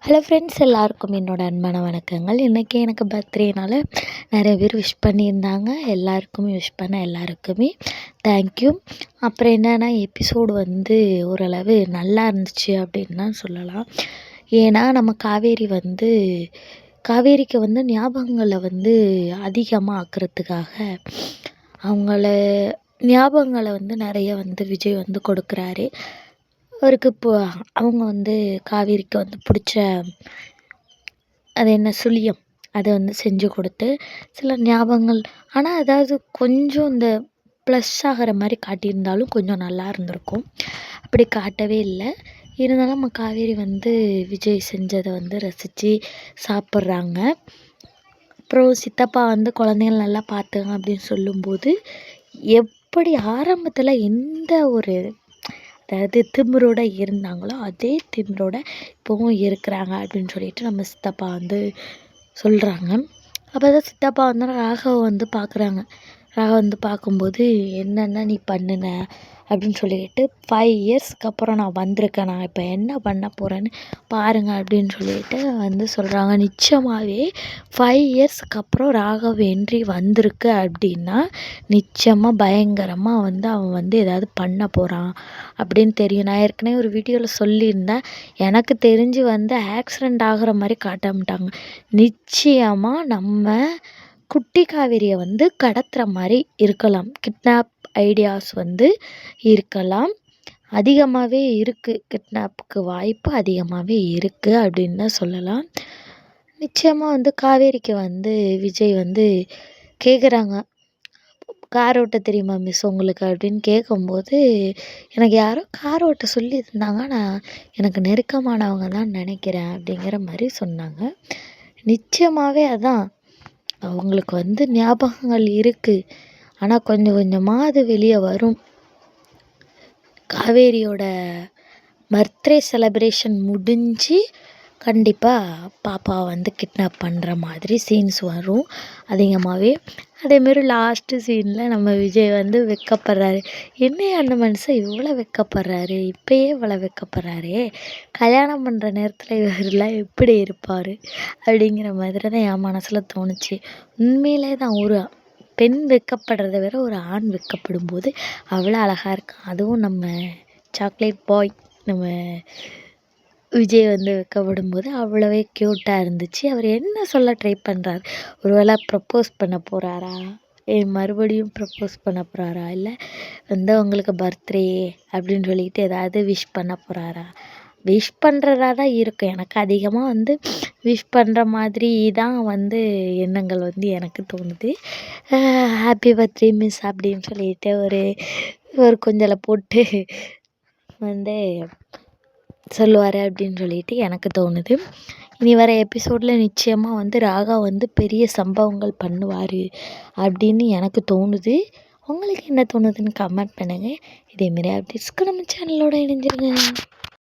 Hello friends, எல்லாருக்கும் என்னோட அன்பான வணக்கங்கள். இன்றைக்கி எனக்கு பர்த்டேனால் நிறைய பேர் விஷ் பண்ணியிருந்தாங்க. எல்லாருக்குமே விஷ் பண்ண எல்லாருக்குமே தேங்க்யூ. அப்புறம் என்னென்னா எபிசோடு ஓரளவு நல்லா இருந்துச்சு அப்படின்னு தான் சொல்லலாம். ஏன்னா நம்ம காவேரிக்கு ஞாபகங்களை அதிகமாக ஆக்கிறதுக்காக அவங்கள ஞாபகங்களை நிறைய விஜய் கொடுக்குறாரு. அவருக்கு அவங்க காவேரிக்கு பிடிச்ச அது என்ன சுழியம் அதை செஞ்சு கொடுத்து சில ஞாபகங்கள், ஆனால் அதாவது கொஞ்சம் இந்த ப்ளஸ் ஆகிற மாதிரி காட்டியிருந்தாலும் கொஞ்சம் நல்லா இருந்திருக்கும். அப்படி காட்டவே இல்லை. இருந்தாலும் நம்ம காவேரி விஜய் செஞ்சதை ரசித்து சாப்பிட்றாங்க. அப்புறம் சித்தப்பா குழந்தைகள் நல்லா பார்த்துங்க அப்படின்னு சொல்லும்போது எப்படி ஆரம்பத்தில் எந்த ஒரு அதாவது திமிரோடு இருந்தாங்களோ அதே திமிரோடு இப்போவும் இருக்கிறாங்க அப்படின்னு சொல்லிட்டு நம்ம சித்தப்பா சொல்கிறாங்க. அப்போ தான் சித்தப்பா ராகவை பார்க்குறாங்க. ராகவ பார்க்கும்போது என்னென்ன நீ பண்ணுன அப்படின்னு சொல்லிட்டு 5 இயர்ஸ்க்கு அப்புறம் நான் வந்திருக்கேன், நான் இப்போ என்ன பண்ண போகிறேன்னு பாருங்கள் அப்படின்னு சொல்லிட்டு சொல்கிறாங்க. நிச்சயமாகவே 5 இயர்ஸ்க்கு அப்புறம் ராகவ் என்ட்ரி வந்திருக்கு அப்படின்னா நிச்சயமாக பயங்கரமாக அவன் ஏதாவது பண்ண போகிறான் அப்படின்னு தெரியும். நான் ஏற்கனவே ஒரு வீடியோவில் சொல்லியிருந்தேன், எனக்கு தெரிஞ்சு ஆக்சிடெண்ட் ஆகிற மாதிரி காட்ட மாட்டாங்க. நிச்சயமாக நம்ம குட்டி காவேரியை கடத்துகிற மாதிரி இருக்கலாம். கிட்னாப் ஐடியாஸ் இருக்கலாம், அதிகமாகவே இருக்குது. கிட்னாப்புக்கு வாய்ப்பு அதிகமாகவே இருக்குது அப்படின்னு தான் சொல்லலாம். நிச்சயமாக காவேரிக்கு விஜய் கேட்குறாங்க, கார் ஓட்ட தெரியுமா மிஸ் உங்களுக்கு அப்படின்னு கேட்கும்போது, எனக்கு யாரோ கார் ஓட்ட சொல்லியிருந்தாங்க, நான் எனக்கு நெருக்கமானவங்க தான் நினைக்கிறேன் அப்படிங்கிற மாதிரி சொன்னாங்க. நிச்சயமாகவே அதான் அவங்களுக்கு ஞாபகங்கள் இருக்குது, ஆனால் கொஞ்சம் கொஞ்சமாக அது வெளியே வரும். காவேரியோட பர்த்டே செலப்ரேஷன் முடிஞ்சு கண்டிப்பாக பாப்பாவை கிட்னாப் பண்ணுற மாதிரி சீன்ஸ் வரும் அதிகமாகவே. அதேமாரி லாஸ்ட்டு சீனில் நம்ம விஜய் வெட்கப்படுறாரு. என்ன அந்த மனுஷன் இவ்வளோ வெட்கப்படுறாரு, இப்போயே இவ்வளோ வெட்கப்படுறாரே, கல்யாணம் பண்ணுற நேரத்தில் இவரெல்லாம் எப்படி இருப்பார் அப்படிங்கிற மாதிரி தான் என் மனசில் தோணுச்சு. உண்மையிலே தான் ஒரு பெண் வெட்கப்படுறத விட ஒரு ஆண் வெட்கப்படும் போது அவ்வளோ அழகாக இருக்கான். அதுவும் நம்ம சாக்லேட் பாய் நம்ம விஜய் வெட்கப்படும் போது அவ்வளோவே க்யூட்டாக இருந்துச்சு. அவர் என்ன சொல்ல ட்ரை பண்ணுறாரு, ஒரு வேளை ப்ரப்போஸ் பண்ண போகிறாரா, மறுபடியும் ப்ரப்போஸ் பண்ண போகிறாரா, இல்லை அவங்களுக்கு பர்த்டே அப்படின்னு சொல்லிட்டு ஏதாவது விஷ் பண்ண போகிறாரா? விஷ் பண்ணுறதா தான் இருக்கும். எனக்கு அதிகமாக விஷ் பண்ணுற மாதிரி தான் எண்ணங்கள் எனக்கு தோணுது. ஹாப்பி பர்த்டே மிஸ் அப்படின்னு சொல்லிட்டு ஒரு கொஞ்சலை போட்டு சொல்லுவார் அப்படின்னு சொல்லிட்டு எனக்கு தோணுது. இனி வர எபிசோடில் நிச்சயமாக ராகா பெரிய சம்பவங்கள் பண்ணுவார் அப்படின்னு எனக்கு தோணுது. உங்களுக்கு என்ன தோணுதுன்னு கமெண்ட் பண்ணுங்கள். இதேமாரி அப்டேட்ஸ்க்கு நம்ம சேனலோட இணைஞ்சிருங்க.